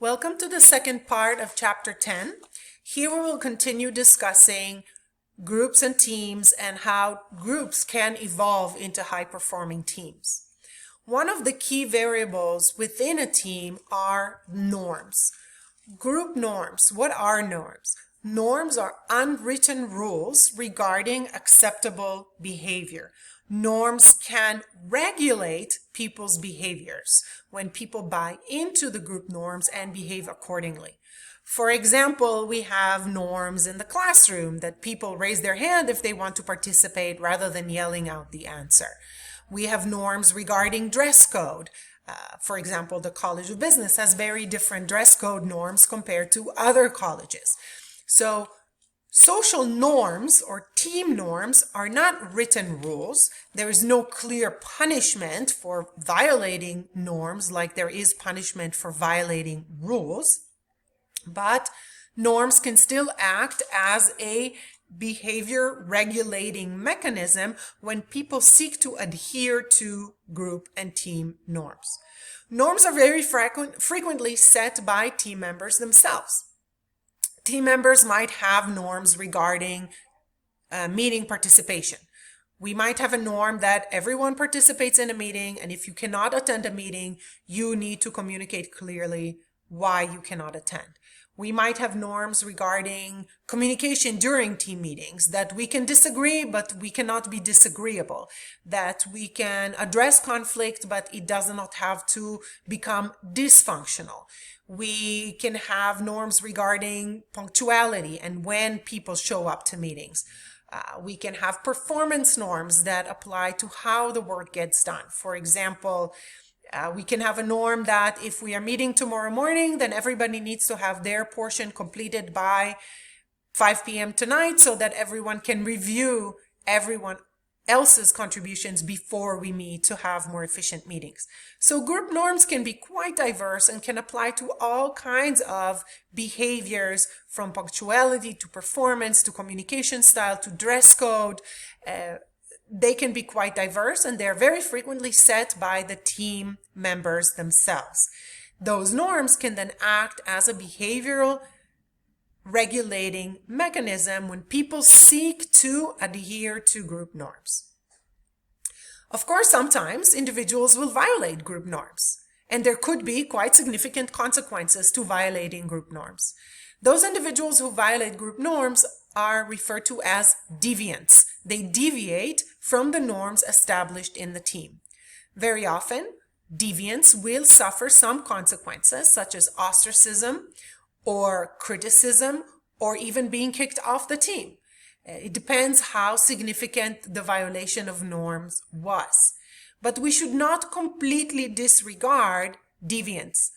Welcome to the second part of Chapter 10. Here we will continue discussing groups and teams and how groups can evolve into high-performing teams. One of the key variables within a team are norms. Group norms. What are norms? Norms are unwritten rules regarding acceptable behavior. Norms can regulate people's behaviors when people buy into the group norms and behave accordingly. For example, we have norms in the classroom that people raise their hand if they want to participate rather than yelling out the answer. We have norms regarding dress code. For example, the College of Business has very different dress code norms compared to other colleges. So social norms or team norms are not written rules. There is no clear punishment for violating norms like there is punishment for violating rules. But norms can still act as a behavior regulating mechanism when people seek to adhere to group and team norms. Norms are very frequently set by team members themselves. Team members might have norms regarding meeting participation. We might have a norm that everyone participates in a meeting, and if you cannot attend a meeting, you need to communicate clearly why you cannot attend. We might have norms regarding communication during team meetings, that we can disagree, but we cannot be disagreeable, that we can address conflict, but it does not have to become dysfunctional. We can have norms regarding punctuality and when people show up to meetings. We can have performance norms that apply to how the work gets done. For example, we can have a norm that if we are meeting tomorrow morning, then everybody needs to have their portion completed by 5 p.m. tonight so that everyone can review everyone else's contributions before we meet to have more efficient meetings. So group norms can be quite diverse and can apply to all kinds of behaviors, from punctuality to performance to communication style to dress code. They can be quite diverse, and they're very frequently set by the team members themselves. Those norms can then act as a behavioral regulating mechanism when people seek to adhere to group norms. Of course, sometimes individuals will violate group norms, and there could be quite significant consequences to violating group norms. Those individuals who violate group norms are referred to as deviants. They deviate from the norms established in the team. Very often, deviants will suffer some consequences, such as ostracism or criticism, or even being kicked off the team. It depends how significant the violation of norms was. But we should not completely disregard deviants.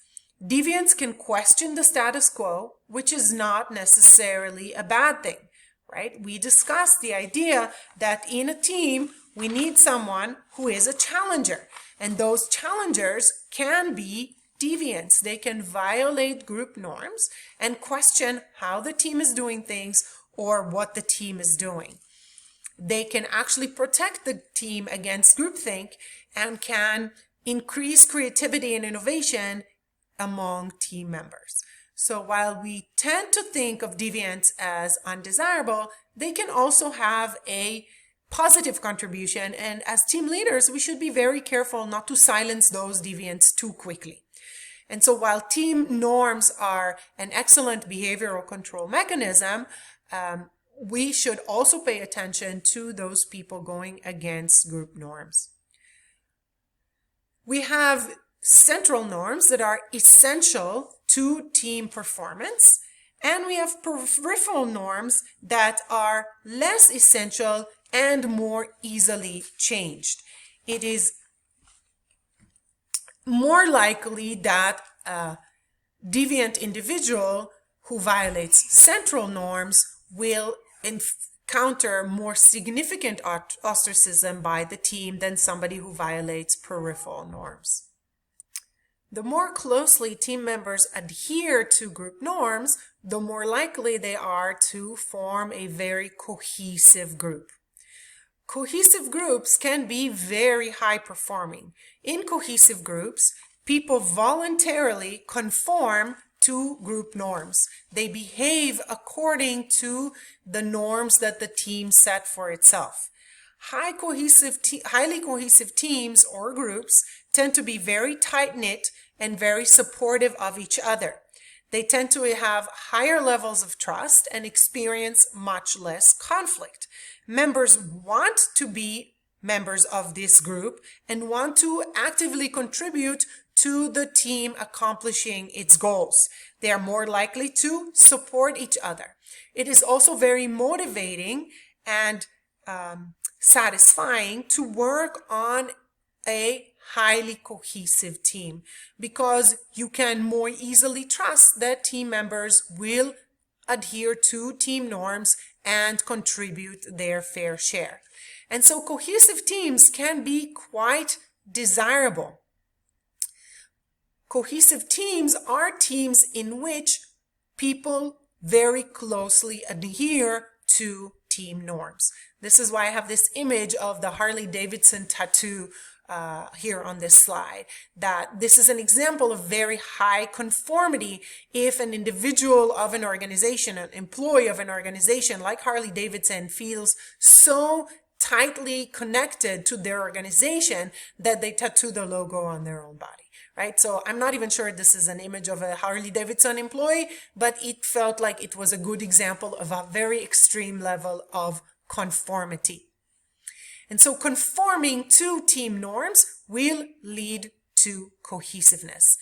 Deviants can question the status quo, which is not necessarily a bad thing, right? We discussed the idea that in a team, we need someone who is a challenger, and those challengers can be deviants. They can violate group norms and question how the team is doing things or what the team is doing. They can actually protect the team against groupthink and can increase creativity and innovation among team members. So while we tend to think of deviants as undesirable, they can also have a positive contribution, and as team leaders, we should be very careful not to silence those deviants too quickly. And so while team norms are an excellent behavioral control mechanism, we should also pay attention to those people going against group norms. We have central norms that are essential to team performance, and we have peripheral norms that are less essential and more easily changed. It is more likely that a deviant individual who violates central norms will encounter more significant ostracism by the team than somebody who violates peripheral norms. The more closely team members adhere to group norms, the more likely they are to form a very cohesive group. Cohesive groups can be very high performing. In cohesive groups, people voluntarily conform to group norms. They behave according to the norms that the team set for itself. Highly cohesive teams or groups tend to be very tight-knit and very supportive of each other. They tend to have higher levels of trust and experience much less conflict. Members want to be members of this group and want to actively contribute to the team accomplishing its goals. They are more likely to support each other. It is also very motivating and satisfying to work on a highly cohesive team because you can more easily trust that team members will adhere to team norms and contribute their fair share. And so cohesive teams can be quite desirable. Cohesive teams are teams in which people very closely adhere to team norms. This is why I have this image of the Harley-Davidson tattoo here on this slide, that this is an example of very high conformity. If an individual of an organization, an employee of an organization like Harley-Davidson feels so tightly connected to their organization that they tattoo the logo on their own body, right? So I'm not even sure this is an image of a Harley-Davidson employee, but it felt like it was a good example of a very extreme level of conformity. And so conforming to team norms will lead to cohesiveness.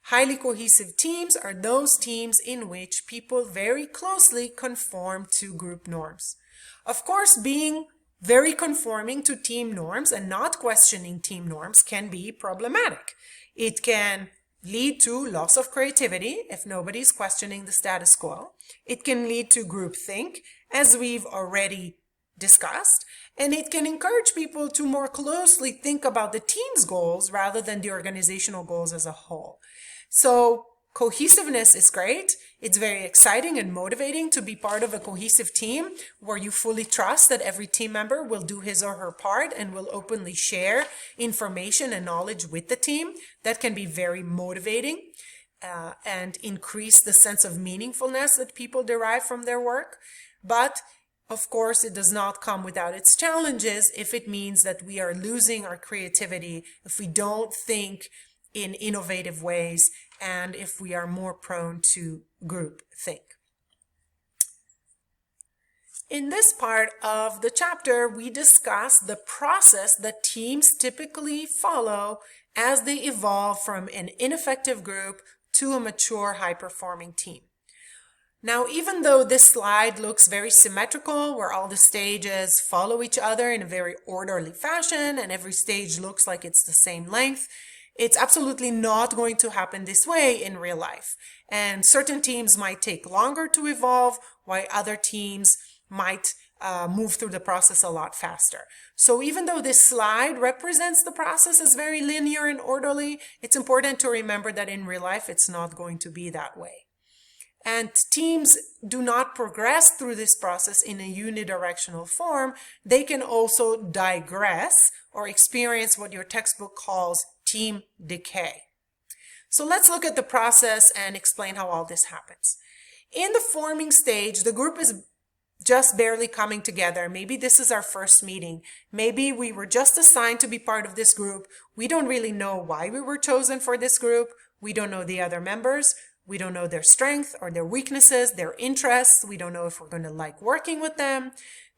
Highly cohesive teams are those teams in which people very closely conform to group norms. Of course, being very conforming to team norms and not questioning team norms can be problematic. It can lead to loss of creativity if nobody's questioning the status quo. It can lead to groupthink, as we've already discussed, and it can encourage people to more closely think about the team's goals rather than the organizational goals as a whole. So cohesiveness is great. It's very exciting and motivating to be part of a cohesive team where you fully trust that every team member will do his or her part and will openly share information and knowledge with the team. That can be very motivating and increase the sense of meaningfulness that people derive from their work. But of course, it does not come without its challenges if it means that we are losing our creativity, if we don't think in innovative ways, and if we are more prone to groupthink. In this part of the chapter, we discuss the process that teams typically follow as they evolve from an ineffective group to a mature, high-performing team. Now, even though this slide looks very symmetrical, where all the stages follow each other in a very orderly fashion, and every stage looks like it's the same length, it's absolutely not going to happen this way in real life. And certain teams might take longer to evolve, while other teams might move through the process a lot faster. So even though this slide represents the process as very linear and orderly, it's important to remember that in real life, it's not going to be that way. And teams do not progress through this process in a unidirectional form. They can also digress or experience what your textbook calls team decay. So let's look at the process and explain how all this happens. In the forming stage, the group is just barely coming together. Maybe this is our first meeting. Maybe we were just assigned to be part of this group. We don't really know why we were chosen for this group. We don't know the other members. We don't know their strength or their weaknesses, their interests. We don't know if we're going to like working with them.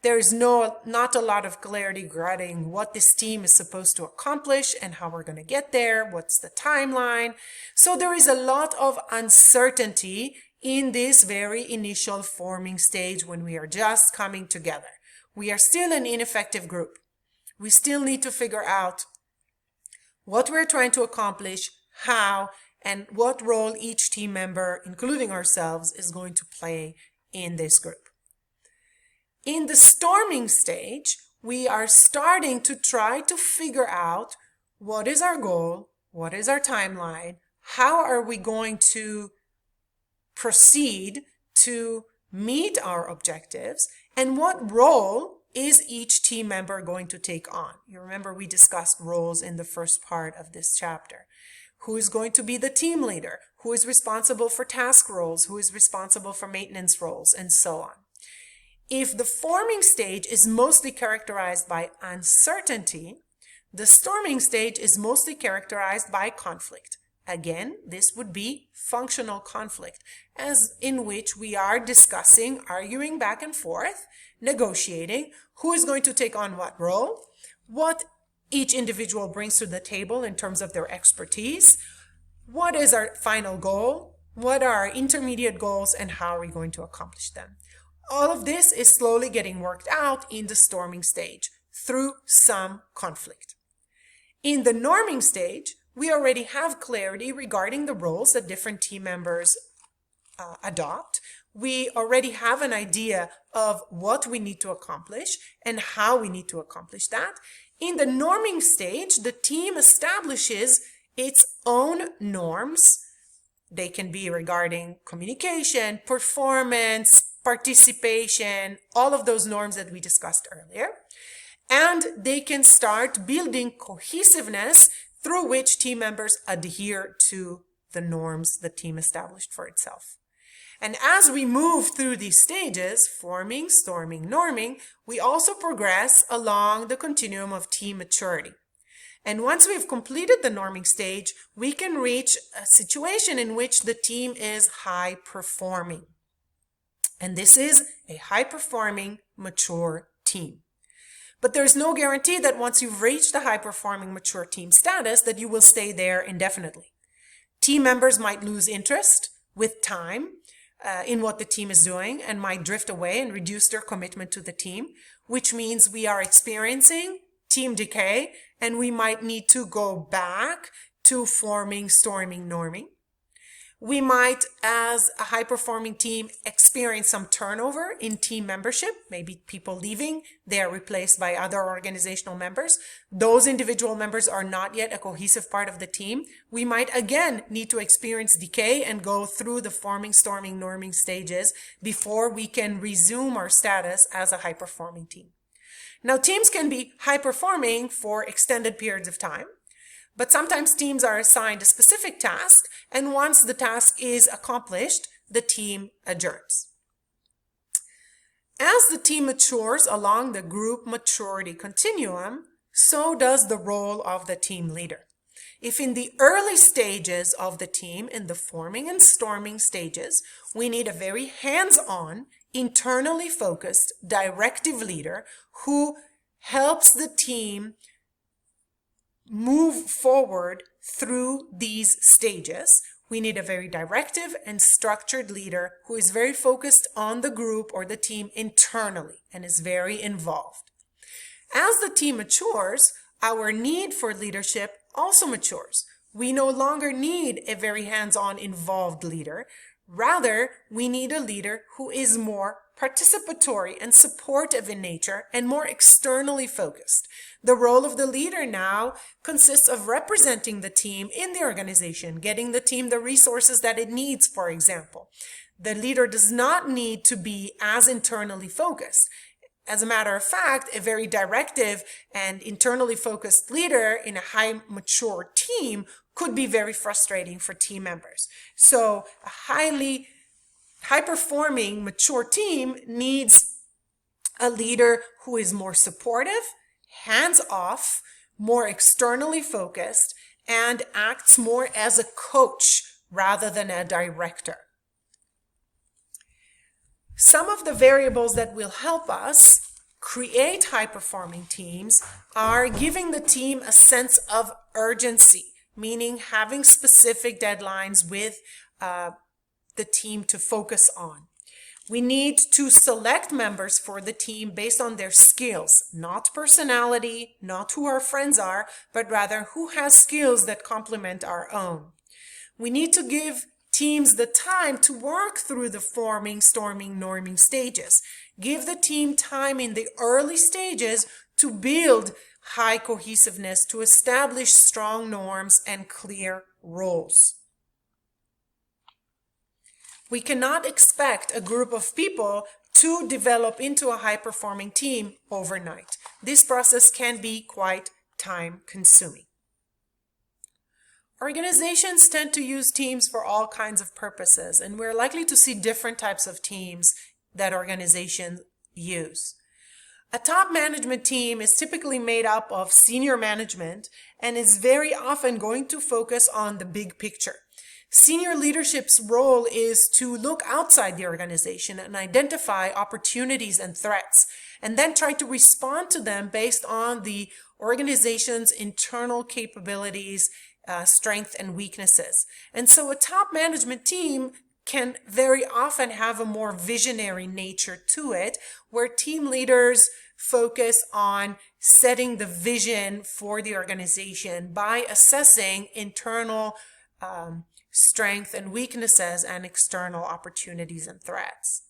There's not a lot of clarity regarding what this team is supposed to accomplish and how we're going to get there. What's the timeline? So there is a lot of uncertainty in this very initial forming stage when we are just coming together. We are still an ineffective group. We still need to figure out what we're trying to accomplish, how, and what role each team member, including ourselves, is going to play in this group. In the storming stage, we are starting to try to figure out what is our goal, what is our timeline, how are we going to proceed to meet our objectives, and what role is each team member going to take on. You remember we discussed roles in the first part of this chapter. Who is going to be the team leader? who is responsible for task roles, who is responsible for maintenance roles, and so on. If the forming stage is mostly characterized by uncertainty, the storming stage is mostly characterized by conflict. Again, this would be functional conflict, as in which we are discussing, arguing back and forth, negotiating who is going to take on what role, what each individual brings to the table in terms of their expertise, what is our final goal, what are our intermediate goals, and how are we going to accomplish them. All of this is slowly getting worked out in the storming stage through some conflict. In the norming stage, we already have clarity regarding the roles that different team members adopt. We already have an idea of what we need to accomplish and how we need to accomplish that. In the norming stage, the team establishes its own norms. They can be regarding communication, performance, participation, all of those norms that we discussed earlier. And they can start building cohesiveness through which team members adhere to the norms the team established for itself. And as we move through these stages, forming, storming, norming, we also progress along the continuum of team maturity. And once we've completed the norming stage, we can reach a situation in which the team is high performing. And this is a high-performing, mature team. But there's no guarantee that once you've reached the high-performing, mature team status that you will stay there indefinitely. Team members might lose interest with time in what the team is doing and might drift away and reduce their commitment to the team, which means we are experiencing team decay and we might need to go back to forming, storming, norming. We might, as a high-performing team, experience some turnover in team membership, maybe people leaving, they are replaced by other organizational members. Those individual members are not yet a cohesive part of the team. We might again need to experience decay and go through the forming, storming, norming stages before we can resume our status as a high-performing team. Now, teams can be high-performing for extended periods of time. But sometimes teams are assigned a specific task, and once the task is accomplished, the team adjourns. As the team matures along the group maturity continuum, so does the role of the team leader. If in the early stages of the team, in the forming and storming stages, we need a very hands-on, internally focused, directive leader who helps the team move forward through these stages. We need a very directive and structured leader who is very focused on the group or the team internally and is very involved. As the team matures, our need for leadership also matures. We no longer need a very hands-on involved leader. Rather, we need a leader who is more participatory and supportive in nature and more externally focused. The role of the leader now consists of representing the team in the organization, getting the team the resources that it needs, for example. The leader does not need to be as internally focused. As a matter of fact, a very directive and internally focused leader in a high mature team could be very frustrating for team members. So a high-performing, mature team needs a leader who is more supportive, hands-off, more externally focused, and acts more as a coach rather than a director. Some of the variables that will help us create high-performing teams are giving the team a sense of urgency, meaning having specific deadlines with the team to focus on. We need to select members for the team based on their skills, not personality, not who our friends are, but rather who has skills that complement our own. We need to give teams the time to work through the forming, storming, norming stages. Give the team time in the early stages to build high cohesiveness, to establish strong norms and clear roles. We cannot expect a group of people to develop into a high-performing team overnight. This process can be quite time-consuming. Organizations tend to use teams for all kinds of purposes, and we're likely to see different types of teams that organizations use. A top management team is typically made up of senior management and is very often going to focus on the big picture. Senior leadership's role is to look outside the organization and identify opportunities and threats, and then try to respond to them based on the organization's internal capabilities, strengths, and weaknesses. And so a top management team can very often have a more visionary nature to it, where team leaders focus on setting the vision for the organization by assessing internal strengths and weaknesses and external opportunities and threats.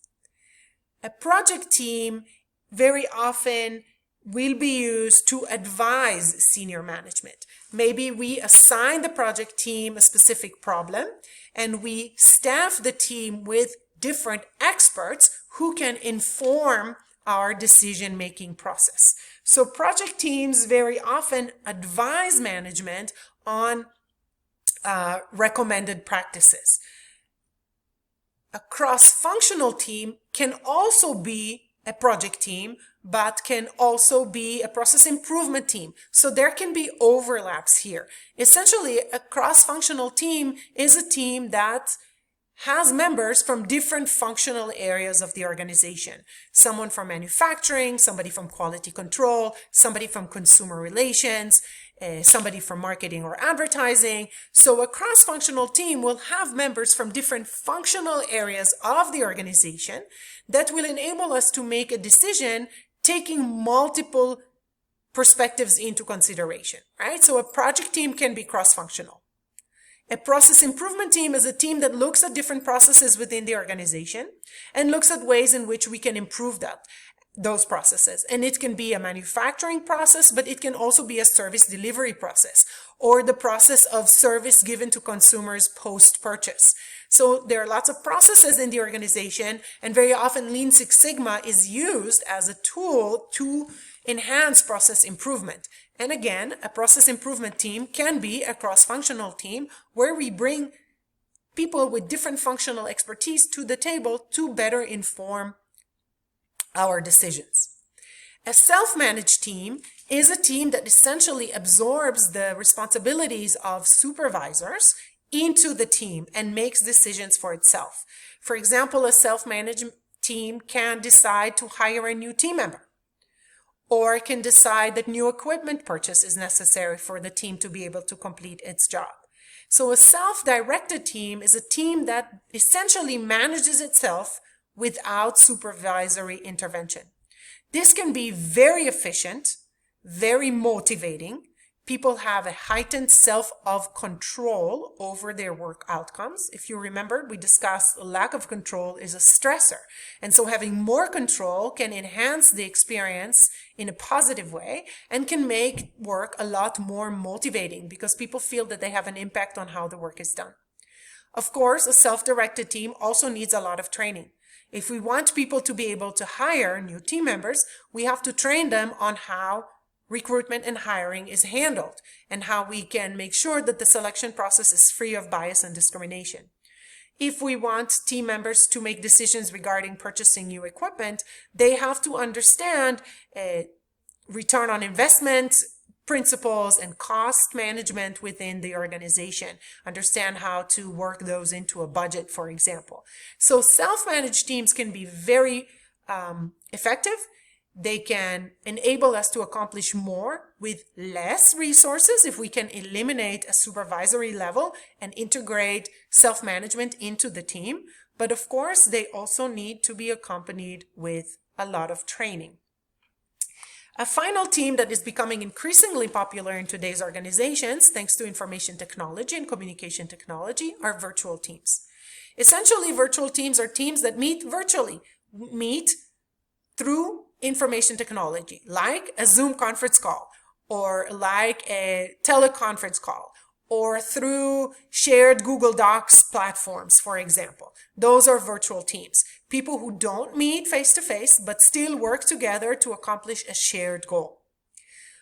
A project team very often will be used to advise senior management. Maybe we assign the project team a specific problem, and we staff the team with different experts who can inform our decision-making process. So project teams very often advise management on recommended practices. A cross-functional team can also be a project team, but can also be a process improvement team. So there can be overlaps here. Essentially, a cross-functional team is a team that has members from different functional areas of the organization. Someone from manufacturing, somebody from quality control, somebody from consumer relations, somebody from marketing or advertising. So a cross-functional team will have members from different functional areas of the organization that will enable us to make a decision taking multiple perspectives into consideration, right? So a project team can be cross-functional. A process improvement team is a team that looks at different processes within the organization and looks at ways in which we can improve those processes. And it can be a manufacturing process, but it can also be a service delivery process or the process of service given to consumers post-purchase. So there are lots of processes in the organization, and very often Lean Six Sigma is used as a tool to enhance process improvement. And again, a process improvement team can be a cross-functional team where we bring people with different functional expertise to the table to better inform our decisions. A self-managed team is a team that essentially absorbs the responsibilities of supervisors into the team and makes decisions for itself. For example, a self-managed team can decide to hire a new team member, or can decide that new equipment purchase is necessary for the team to be able to complete its job. So a self-directed team is a team that essentially manages itself without supervisory intervention. This can be very efficient, very motivating. People have a heightened sense of control over their work outcomes. If you remember, we discussed lack of control is a stressor. And so having more control can enhance the experience in a positive way and can make work a lot more motivating because people feel that they have an impact on how the work is done. Of course, a self-directed team also needs a lot of training. If we want people to be able to hire new team members, we have to train them on how recruitment and hiring is handled and how we can make sure that the selection process is free of bias and discrimination. If we want team members to make decisions regarding purchasing new equipment, they have to understand return on investment principles and cost management within the organization, understand how to work those into a budget, for example. So self-managed teams can be very effective. They can enable us to accomplish more with less resources if we can eliminate a supervisory level and integrate self-management into the team. But of course, they also need to be accompanied with a lot of training. A final team that is becoming increasingly popular in today's organizations, thanks to information technology and communication technology, are virtual teams. Essentially, virtual teams are teams that meet virtually, meet through information technology, like a Zoom conference call, or like a teleconference call, or through shared Google Docs platforms, for example. Those are virtual teams. People who don't meet face-to-face, but still work together to accomplish a shared goal.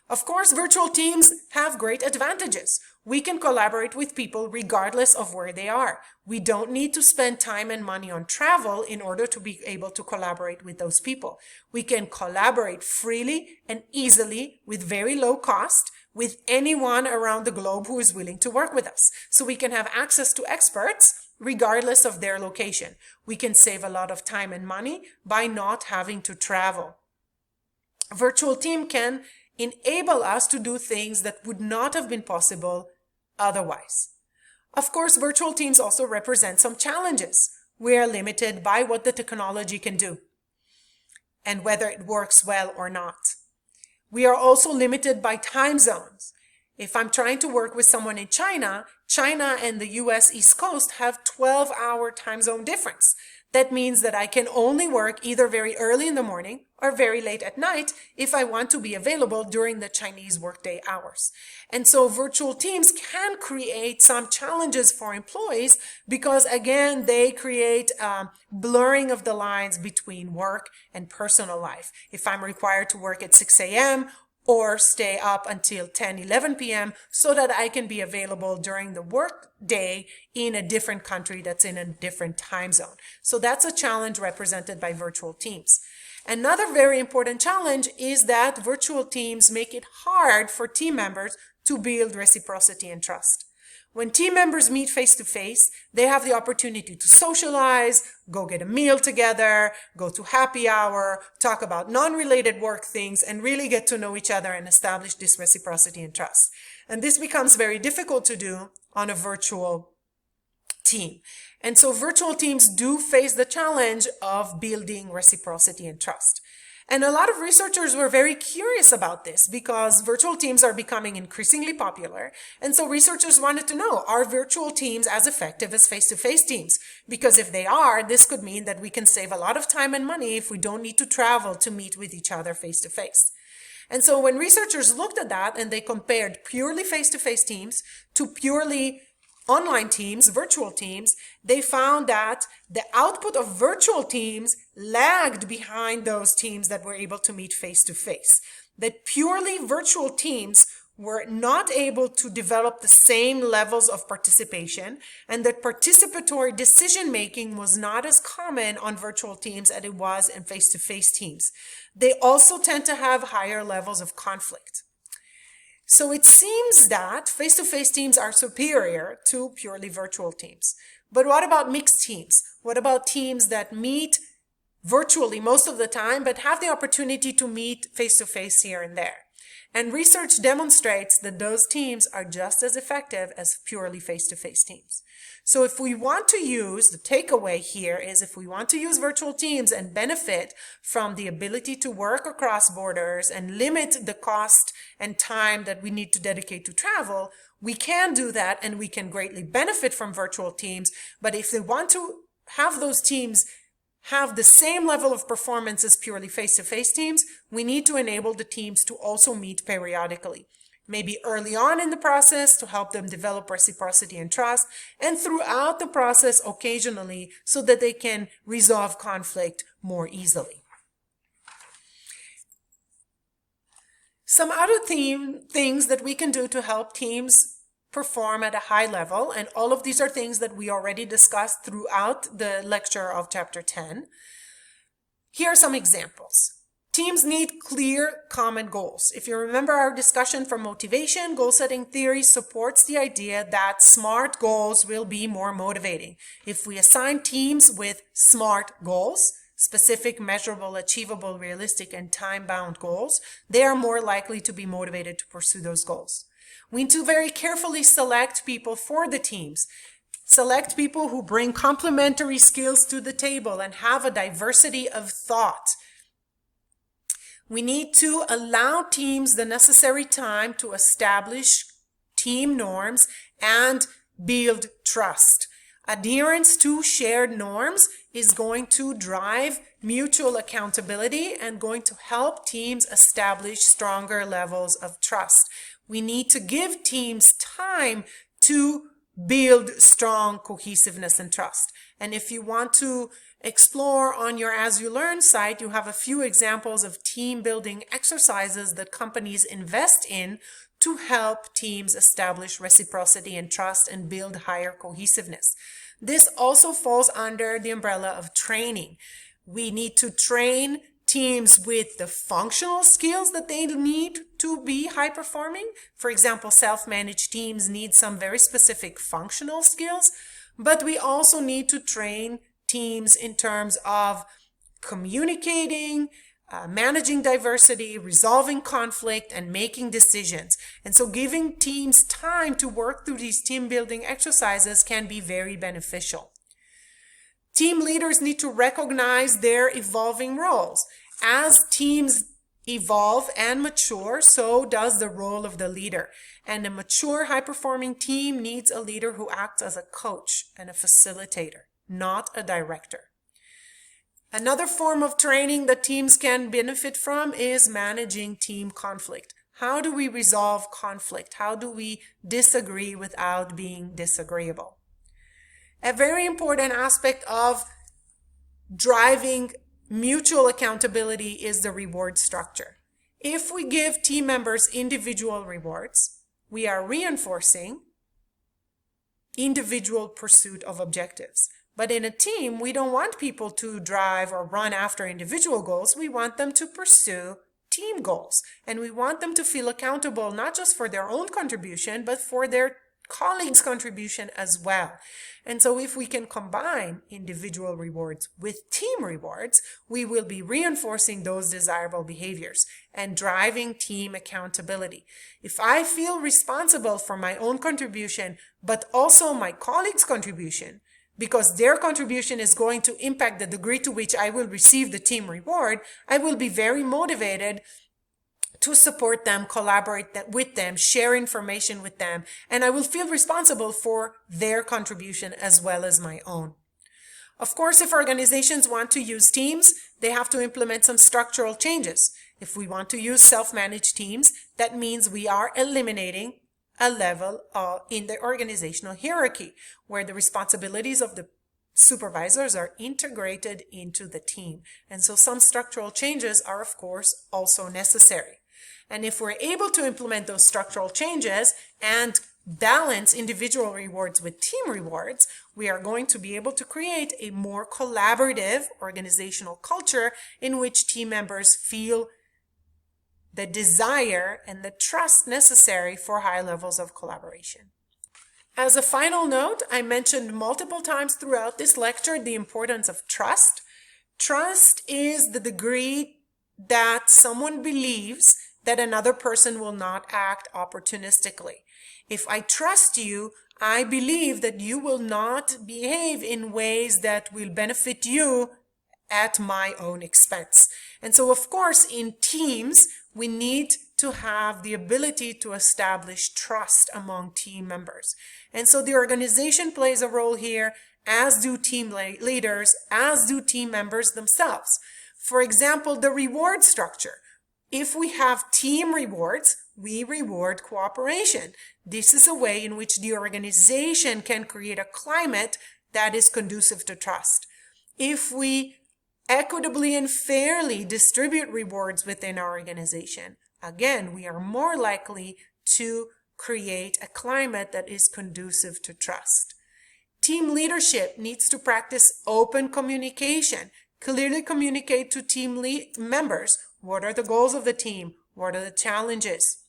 Of course, virtual teams have great advantages. We can collaborate with people regardless of where they are. We don't need to spend time and money on travel in order to be able to collaborate with those people. We can collaborate freely and easily with very low cost with anyone around the globe who is willing to work with us. So we can have access to experts regardless of their location. We can save a lot of time and money by not having to travel. A virtual team can enable us to do things that would not have been possible otherwise. Of course, virtual teams also represent some challenges. We are limited by what the technology can do and whether it works well or not. We are also limited by time zones. If I'm trying to work with someone in China, China and the US East Coast have 12-hour time zone difference. That means that I can only work either very early in the morning or very late at night if I want to be available during the Chinese workday hours. And so virtual teams can create some challenges for employees because, again, they create blurring of the lines between work and personal life. If I'm required to work at 6 a.m. or stay up until 10, 11 p.m. so that I can be available during the work day in a different country that's in a different time zone. So that's a challenge represented by virtual teams. Another very important challenge is that virtual teams make it hard for team members to build reciprocity and trust. When team members meet face-to-face, they have the opportunity to socialize, go get a meal together, go to happy hour, talk about non-related work things, and really get to know each other and establish this reciprocity and trust. And this becomes very difficult to do on a virtual team. And so virtual teams do face the challenge of building reciprocity and trust. And a lot of researchers were very curious about this because virtual teams are becoming increasingly popular. And so researchers wanted to know, are virtual teams as effective as face-to-face teams? Because if they are, this could mean that we can save a lot of time and money if we don't need to travel to meet with each other face-to-face. And so when researchers looked at that and they compared purely face-to-face teams to purely online teams, virtual teams, they found that the output of virtual teams lagged behind those teams that were able to meet face-to-face. That purely virtual teams were not able to develop the same levels of participation, and that participatory decision-making was not as common on virtual teams as it was in face-to-face teams. They also tend to have higher levels of conflict. So it seems that face-to-face teams are superior to purely virtual teams. But what about mixed teams? What about teams that meet virtually most of the time, but have the opportunity to meet face-to-face here and there? And research demonstrates that those teams are just as effective as purely face-to-face teams. So if we want to use, the takeaway here is if we want to use virtual teams and benefit from the ability to work across borders and limit the cost and time that we need to dedicate to travel, we can do that and we can greatly benefit from virtual teams. But if they want to have those teams have the same level of performance as purely face-to-face teams, we need to enable the teams to also meet periodically. Maybe early on in the process to help them develop reciprocity and trust, and throughout the process occasionally so that they can resolve conflict more easily. Some other things that we can do to help teams perform at a high level, and all of these are things that we already discussed throughout the lecture of chapter 10. Here are some examples. Teams need clear common goals. If you remember our discussion for motivation, goal-setting theory supports the idea that SMART goals will be more motivating. If we assign teams with SMART goals, specific, measurable, achievable, realistic, and time-bound goals, they are more likely to be motivated to pursue those goals. We need to very carefully select people for the teams. Select people who bring complementary skills to the table and have a diversity of thought. We need to allow teams the necessary time to establish team norms and build trust. Adherence to shared norms is going to drive mutual accountability and going to help teams establish stronger levels of trust. We need to give teams time to build strong cohesiveness and trust. And if you want to explore on your As You Learn site, you have a few examples of team building exercises that companies invest in to help teams establish reciprocity and trust and build higher cohesiveness. This also falls under the umbrella of training. We need to train teams with the functional skills that they need to be high performing. For example, self-managed teams need some very specific functional skills, but we also need to train teams in terms of communicating, managing diversity, resolving conflict, and making decisions. And so giving teams time to work through these team building exercises can be very beneficial. Team leaders need to recognize their evolving roles. As teams evolve and mature, so does the role of the leader. And a mature, high-performing team needs a leader who acts as a coach and a facilitator, not a director. Another form of training that teams can benefit from is managing team conflict. How do we resolve conflict? How do we disagree without being disagreeable? A very important aspect of driving mutual accountability is the reward structure. If we give team members individual rewards, we are reinforcing individual pursuit of objectives. But in a team, we don't want people to drive or run after individual goals. We want them to pursue team goals. And we want them to feel accountable, not just for their own contribution, but for their colleagues' contribution as well. And so if we can combine individual rewards with team rewards, we will be reinforcing those desirable behaviors and driving team accountability. If I feel responsible for my own contribution, but also my colleagues' contribution, because their contribution is going to impact the degree to which I will receive the team reward, I will be very motivated to support them, collaborate with them, share information with them, and I will feel responsible for their contribution as well as my own. Of course, if organizations want to use teams, they have to implement some structural changes. If we want to use self-managed teams, that means we are eliminating a level in the organizational hierarchy where the responsibilities of the supervisors are integrated into the team. And so some structural changes are, of course, also necessary. And if we're able to implement those structural changes and balance individual rewards with team rewards, we are going to be able to create a more collaborative organizational culture in which team members feel the desire and the trust necessary for high levels of collaboration. As a final note, I mentioned multiple times throughout this lecture the importance of trust. Trust is the degree that someone believes that another person will not act opportunistically. If I trust you, I believe that you will not behave in ways that will benefit you at my own expense. And so, of course, in teams, we need to have the ability to establish trust among team members. And so the organization plays a role here, as do team leaders, as do team members themselves. For example, the reward structure. If we have team rewards, we reward cooperation. This is a way in which the organization can create a climate that is conducive to trust. If we equitably and fairly distribute rewards within our organization, again, we are more likely to create a climate that is conducive to trust. Team leadership needs to practice open communication, clearly communicate to team members what are the goals of the team, what are the challenges.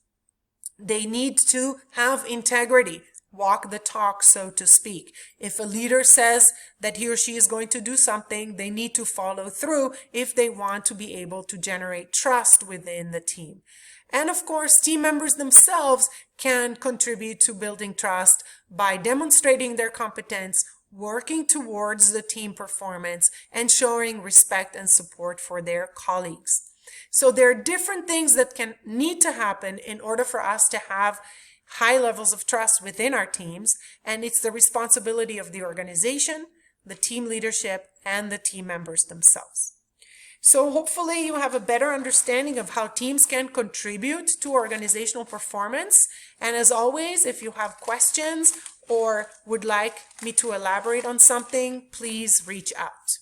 They need to have integrity, walk the talk, so to speak. If a leader says that he or she is going to do something, they need to follow through if they want to be able to generate trust within the team. And of course, team members themselves can contribute to building trust by demonstrating their competence, working towards the team performance, and showing respect and support for their colleagues. So there are different things that need to happen in order for us to have high levels of trust within our teams, and it's the responsibility of the organization, the team leadership, and the team members themselves. So hopefully you have a better understanding of how teams can contribute to organizational performance. And as always, if you have questions or would like me to elaborate on something, please reach out.